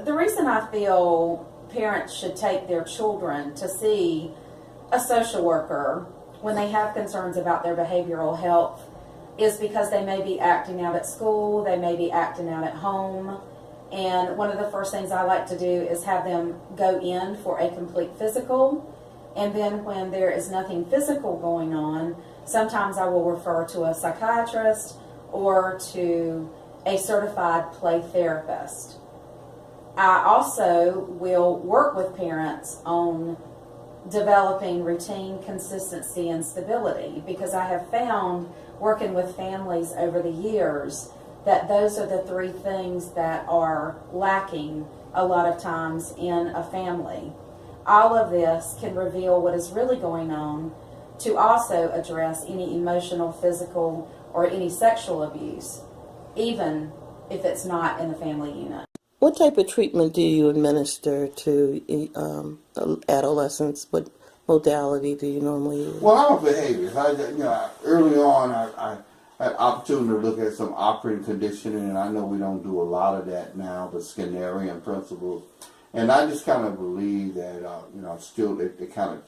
The reason I feel parents should take their children to see a social worker when they have concerns about their behavioral health is because they may be acting out at school, they may be acting out at home, and one of the first things I like to do is have them go in for a complete physical, and then when there is nothing physical going on, sometimes I will refer to a psychiatrist or to a certified play therapist. I also will work with parents on developing routine, consistency, and stability, because I have found working with families over the years that those are the three things that are lacking a lot of times in a family. All of this can reveal what is really going on to also address any emotional, physical, or any sexual abuse, even if it's not in the family unit. What type of treatment do you administer to adolescents? What modality do you normally use? Well, I'm a behaviorist. Early on, I had opportunity to look at some operating conditioning, and I know we don't do a lot of that now, but Skinnerian principles. And I just kind of believe that, still they kind of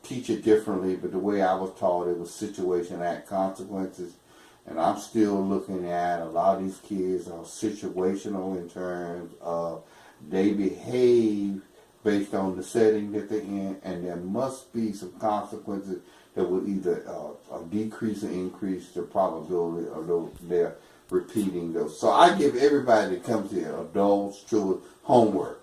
teach it differently, but the way I was taught, it was situation, act, consequences. And I'm still looking at a lot of these kids are situational in terms of they behave based on the setting that they're in, and there must be some consequences that will either decrease or increase the probability of they're repeating those. So I give everybody that comes here, adults, children, homework.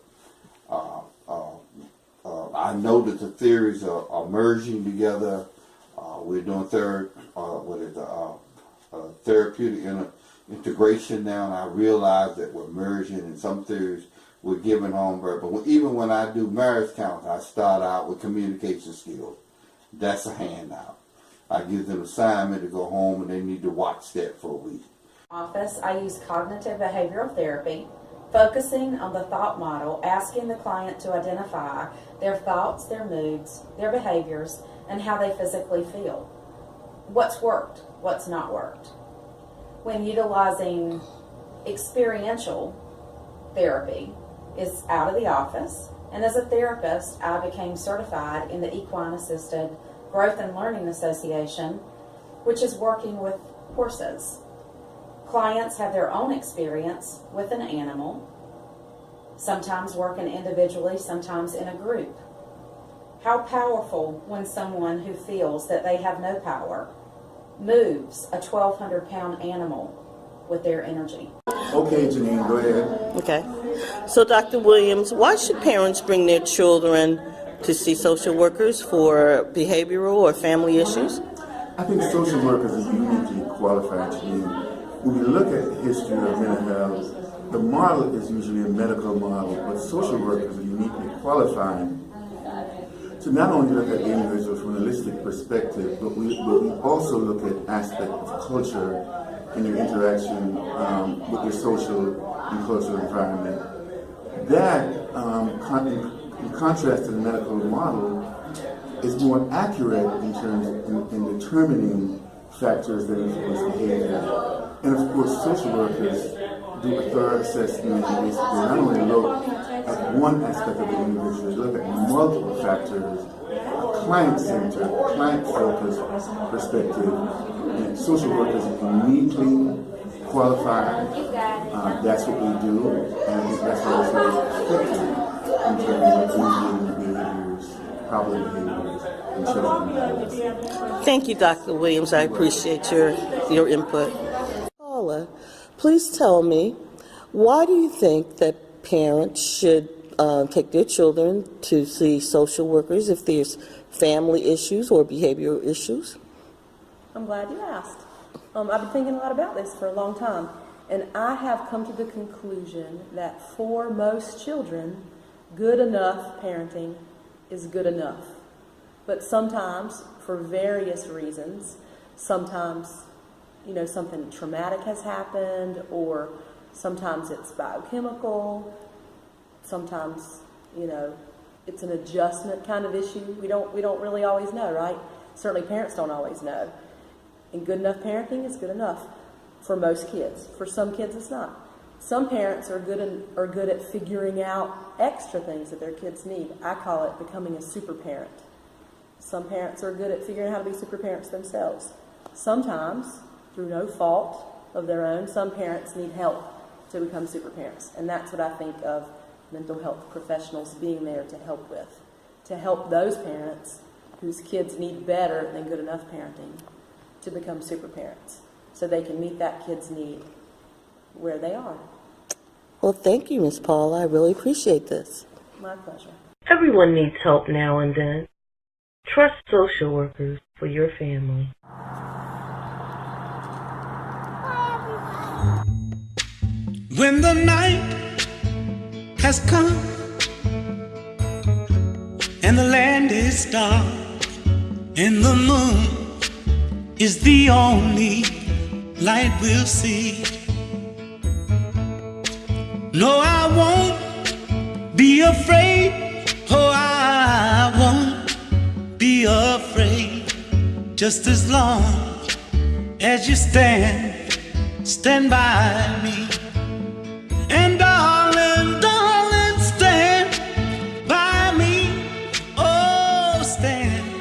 I know that the theories are merging together. We're doing therapeutic integration now, and I realize that we're merging, and some theories we're giving homework. But even when I do marriage counseling, I start out with communication skills. That's a handout. I give them an assignment to go home, and they need to watch that for a week. Office, I use cognitive behavioral therapy, focusing on the thought model, asking the client to identify their thoughts, their moods, their behaviors, and how they physically feel. What's worked, what's not worked. When utilizing experiential therapy is out of the office, and as a therapist, I became certified in the Equine Assisted Growth and Learning Association, which is working with horses. Clients have their own experience with an animal, sometimes working individually, sometimes in a group. How powerful when someone who feels that they have no power moves a 1,200-pound animal with their energy. Okay, Janine, go ahead. Okay. So, Dr. Williams, why should parents bring their children to see social workers for behavioral or family issues? I think social workers are uniquely qualified to be. When we look at the history of mental health, the model is usually a medical model, but social workers are uniquely qualified to not only look at the individual from a holistic perspective, but we also look at aspects of culture and their interaction with their social and cultural environment. That, in contrast to the medical model, is more accurate in terms in determining factors that influence behavior. And of course, social workers do a thorough assessment and basically not only look at one aspect of the individual, they look at multiple factors, a client-centered, client-focused perspective. And social workers are uniquely qualified. That's what we do, and I think that's what is very effective in terms of mediating behaviors, problem behaviors, and children. Thank you, Dr. Williams. I appreciate your input. Paula, please tell me, why do you think that parents should take their children to see social workers if there's family issues or behavioral issues? I'm glad you asked. I've been thinking a lot about this for a long time, and I have come to the conclusion that for most children, Good enough parenting is good enough. But sometimes, for various reasons, sometimes, something traumatic has happened, or sometimes it's biochemical, sometimes, it's an adjustment kind of issue. We don't really always know, right? Certainly parents don't always know. And good enough parenting is good enough for most kids. For some kids, it's not. Some parents are good at figuring out extra things that their kids need. I call it becoming a super parent. Some parents are good at figuring out how to be super parents themselves. Sometimes, through no fault of their own, some parents need help to become super parents. And that's what I think of mental health professionals being there to help with. To help those parents whose kids need better than good enough parenting to become super parents, so they can meet that kid's need where they are. Well, thank you, Ms. Paul. I really appreciate this. My pleasure. Everyone needs help now and then. Trust social workers for your family. When the night has come and the land is dark and the moon is the only light we'll see, no, I won't be afraid. Oh, I won't be afraid. Just as long as you stand by me. And darling, darling, stand by me. Oh, stand